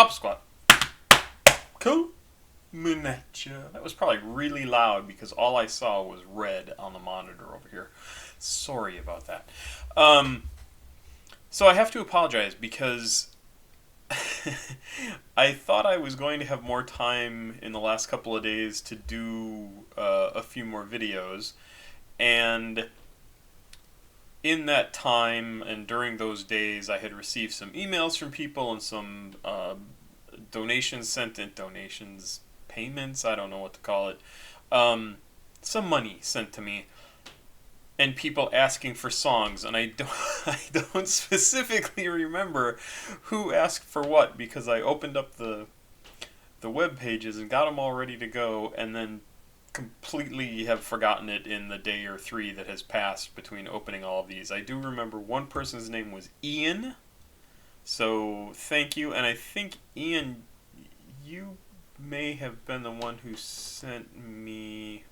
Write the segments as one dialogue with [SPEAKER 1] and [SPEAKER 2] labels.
[SPEAKER 1] Pop squat. Cool. Miniature. That was probably really loud because all I saw was red on the monitor over here. Sorry about that. So I have to apologize because I thought I was going to have more time in the last couple of days to do a few more videos, and in that time and during those days I had received some emails from people and some payments, I don't know what to call it, some money sent to me, and people asking for songs, and I don't specifically remember who asked for what because I opened up the web pages and got them all ready to go, and then completely have forgotten it in the day or three that has passed between opening all of these. I do remember one person's name was Ian, so thank you, and I think Ian, you may have been the one who sent me...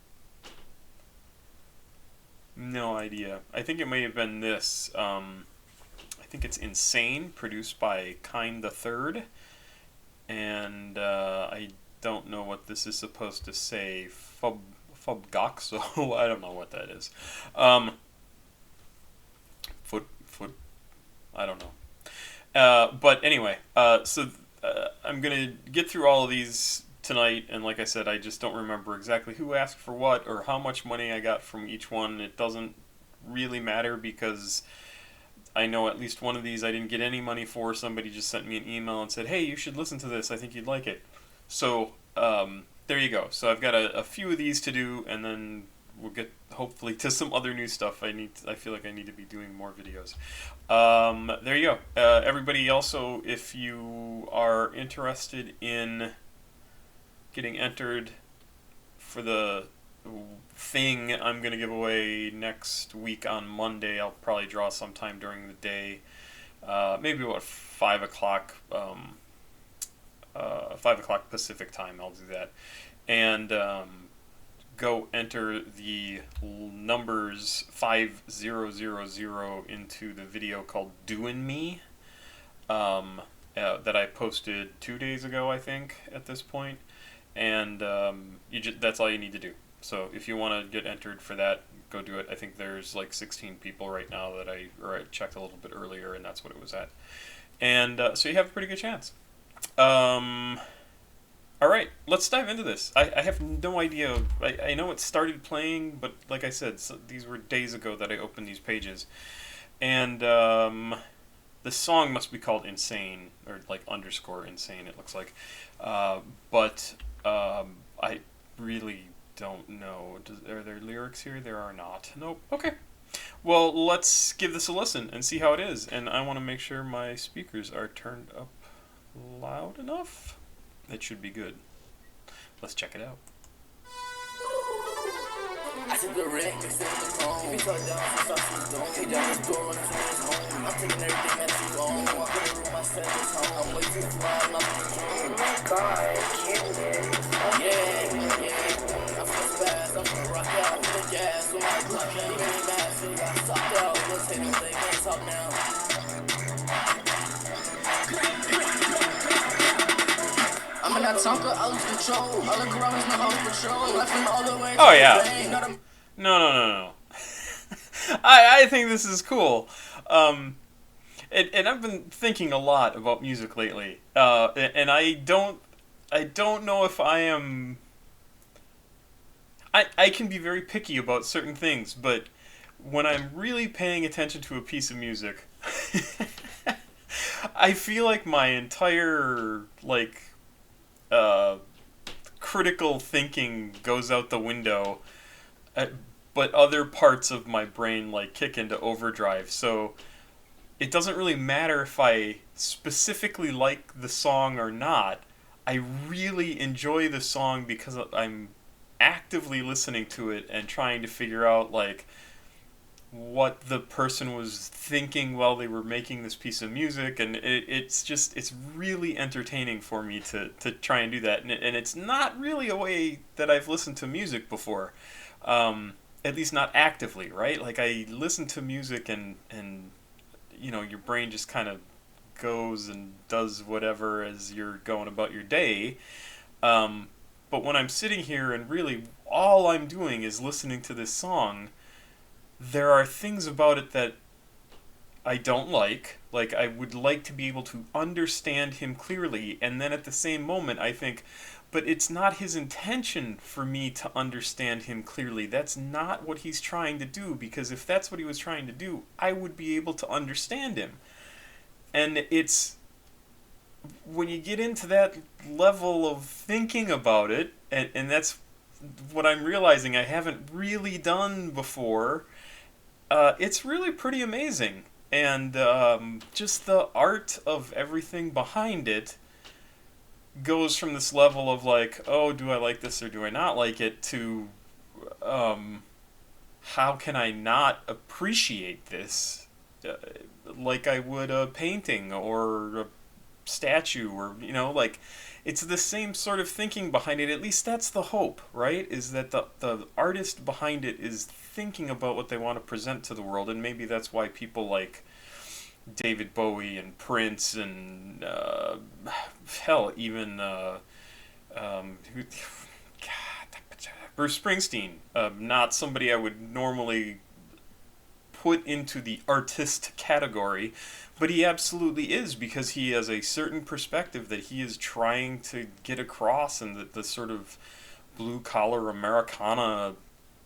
[SPEAKER 1] No idea. I think it may have been this. I think it's Insane, produced by Kindenthe3rd. And I don't know what this is supposed to say. Fubgoxo? I don't know what that is. Foot. I don't know. But anyway, so I'm going to get through all of these tonight, and like I said, I just don't remember exactly who asked for what or how much money I got from each one. It doesn't really matter because I know at least one of these I didn't get any money for. Somebody just sent me an email and said, hey, you should listen to this, I think you'd like it. So there you go. So I've got a few of these to do, and then we'll get hopefully to some other new stuff. I feel like I need to be doing more videos. There you go. Everybody also, if you are interested in getting entered for the thing I'm going to give away next week on Monday, I'll probably draw sometime during the day, maybe about 5 o'clock, 5 o'clock Pacific time. I'll do that, and go enter the numbers 5000 into the video called Doin' Me, that I posted 2 days ago, I think, at this point. And that's all you need to do. So if you want to get entered for that, go do it. I think there's like 16 people right now that I checked a little bit earlier, and that's what it was at. And so you have a pretty good chance. All right, let's dive into this. I have no idea. I know it started playing, but like I said, these were days ago that I opened these pages. And the song must be called Insane, or like underscore insane, it looks like. But I really don't know. Are there lyrics here? There are not. Nope. Okay. Well, let's give this a listen and see how it is. And I want to make sure my speakers are turned up loud enough. That should be good. Let's check it out. I took the ring, if you talk down, don't down his door when his home. I'm taking everything that you own. I'm gonna room myself home. I'm way too fly, I'm not oh my god, yeah. I'm so fast, I'm gonna rock out with the gas. So I'm like, you ain't mad, so you got sucked out. Let's take them, they can't talk now. I'm in that Tonka, I lose control. I look around, there's no home patrol. Left him all the way. Oh, yeah. No. I think this is cool. And I've been thinking a lot about music lately. And I don't know if I am... I can be very picky about certain things, but when I'm really paying attention to a piece of music, I feel like my entire, like... critical thinking goes out the window, but other parts of my brain like kick into overdrive. So it doesn't really matter if I specifically like the song or not. I really enjoy the song because I'm actively listening to it and trying to figure out like what the person was thinking while they were making this piece of music, and it's really entertaining for me to try and do that, and it's not really a way that I've listened to music before, at least not actively, right? Like I listen to music and you know, your brain just kind of goes and does whatever as you're going about your day. But when I'm sitting here and really all I'm doing is listening to this song, there are things about it that I don't like. Like, I would like to be able to understand him clearly, and then at the same moment, I think, but it's not his intention for me to understand him clearly. That's not what he's trying to do, because if that's what he was trying to do, I would be able to understand him. And it's when you get into that level of thinking about it, and that's what I'm realizing I haven't really done before, it's really pretty amazing. And just the art of everything behind it goes from this level of like, oh, do I like this or do I not like it, to how can I not appreciate this like I would a painting or a statue, or like, it's the same sort of thinking behind it. At least that's the hope, right? Is that the artist behind it is thinking about what they want to present to the world, and maybe that's why people like David Bowie and Prince and hell, even Bruce Springsteen. Not somebody I would normally put into the artist category, but he absolutely is, because he has a certain perspective that he is trying to get across, and the sort of blue collar Americana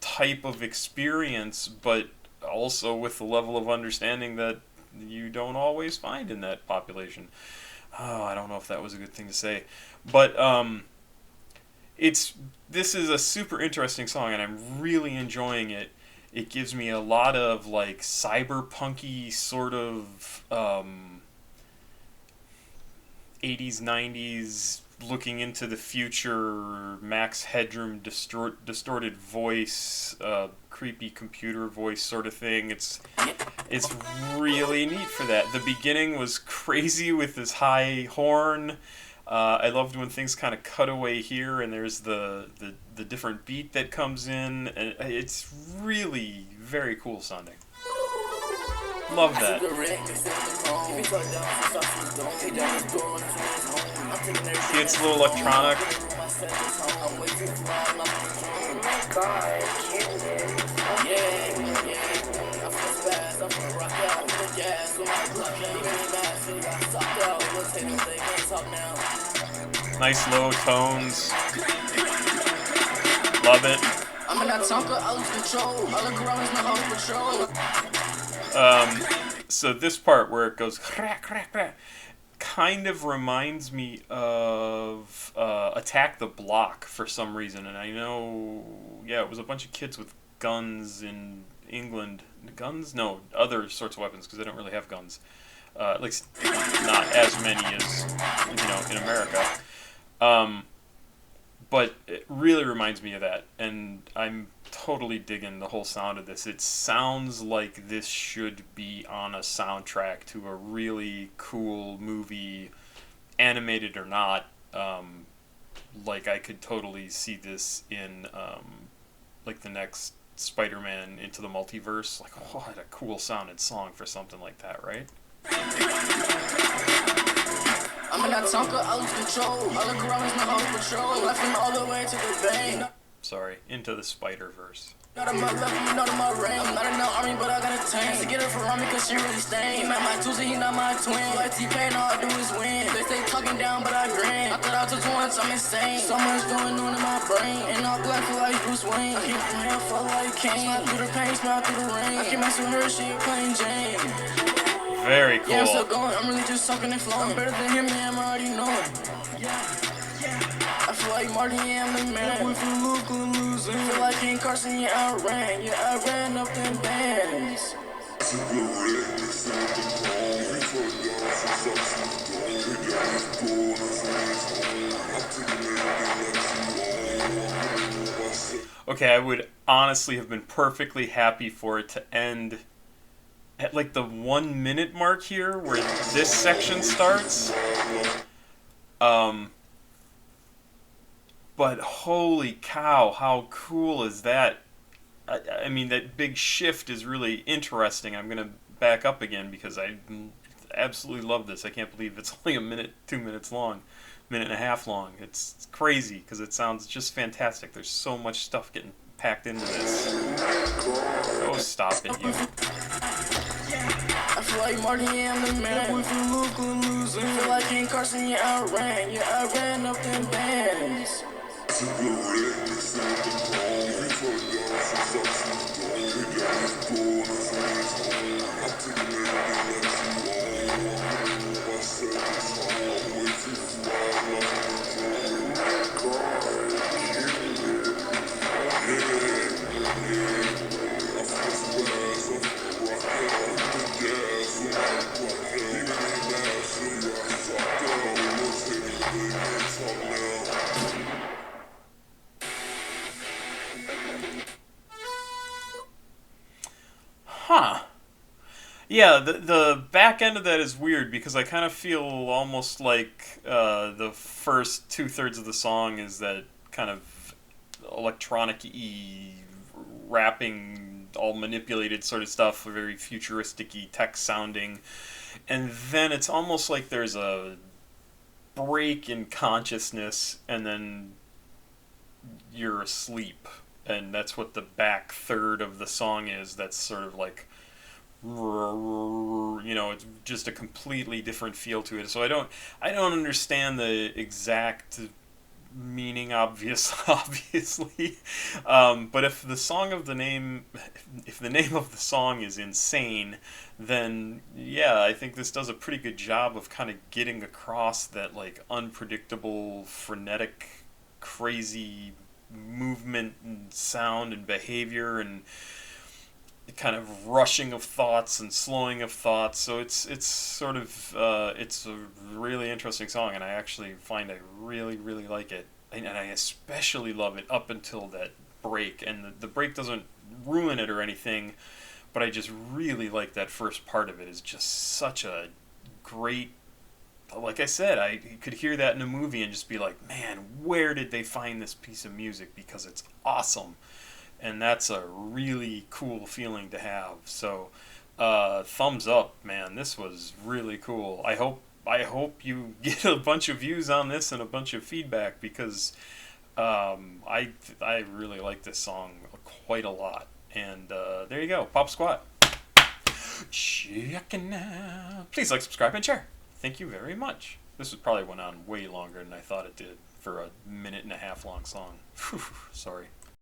[SPEAKER 1] type of experience, but also with the level of understanding that you don't always find in that population. Oh, I don't know if that was a good thing to say, but this is a super interesting song, and I'm really enjoying it. It gives me a lot of like cyberpunky sort of 80s, 90s, looking into the future, Max Headroom distorted voice, creepy computer voice sort of thing. It's really neat for that. The beginning was crazy with this high horn. I loved when things kind of cut away here, and there's the different beat that comes in. And it's really very cool sounding. Love that. See, it's a little electronic. Nice low tones. Love it. So this part where it goes crack, crack, crack, kind of reminds me of Attack the Block for some reason. And I know, yeah, it was a bunch of kids with guns in England. Guns? No, other sorts of weapons, because they don't really have guns. At least not as many as, in America. But it really reminds me of that, and I'm totally digging the whole sound of this. It sounds like this should be on a soundtrack to a really cool movie, animated or not. Like, I could totally see this in like the next Spider-Man Into the Multiverse. Like, oh, what a cool sounding song for something like that, right? I'm in that Tonka, I lose control. I look around, there's no whole patrol. Left him all the way to the vein. Sorry, Into the Spider-Verse. Not in my left, not in my ring. I'm not in the army, but I got a tank. To get her from me, cause she really stain. He met my twos and he not my twin. Like T-Pain, all I do is win. They stay talking down, but I grin. I thought I took once, I'm insane. So much going on in my brain. And all black for like Bruce Wayne. I keep my hair full like Kane. Smile through the pain, smile through the rain. I keep messing with her, she a plain Jane. Very cool. Yeah, I'm still going. I'm really just sucking and flowing. I'm better than him, yeah, I'm already knowing. I feel like Marty, yeah, I'm the man. With a look of losing. I feel like King Carson, yeah, I ran. Yeah, I ran up them bands. Okay, I would honestly have been perfectly happy for it to end at like the 1 minute mark here, where this section starts. But holy cow, how cool is that? I mean, that big shift is really interesting. I'm gonna back up again because absolutely love this. I can't believe it's only a minute, 2 minutes long, minute and a half long. It's crazy because it sounds just fantastic. There's so much stuff getting packed into this. Oh, stop it, you.
[SPEAKER 2] I feel like Marty and the man. We feel local losing. Feel like King Carson, you outran up them bands.
[SPEAKER 1] Huh. Yeah, the back end of that is weird because I kind of feel almost like the first 2/3 of the song is that kind of electronic-y rapping, all manipulated sort of stuff, very futuristic-y, tech sounding, and then it's almost like there's a break in consciousness, and then you're asleep, and that's what the back third of the song is. That's sort of like, it's just a completely different feel to it. So I don't understand the exact meaning, obviously. But if the name of the song is Insane, then yeah, I think this does a pretty good job of kind of getting across that like unpredictable, frenetic, crazy movement and sound and behavior and kind of rushing of thoughts and slowing of thoughts. So it's sort of it's a really interesting song, and I actually find I really like it, and I especially love it up until that break. And the break doesn't ruin it or anything, but I just really like that first part of it. Is just such a great. Like I said, I could hear that in a movie and just be like, man, where did they find this piece of music? Because it's awesome. And that's a really cool feeling to have. So, thumbs up, man. This was really cool. I hope you get a bunch of views on this and a bunch of feedback because I really like this song quite a lot. And there you go, Pop Squat. Checking out. Please like, subscribe, and share. Thank you very much. This probably went on way longer than I thought it did for a minute and a half long song. Whew, sorry.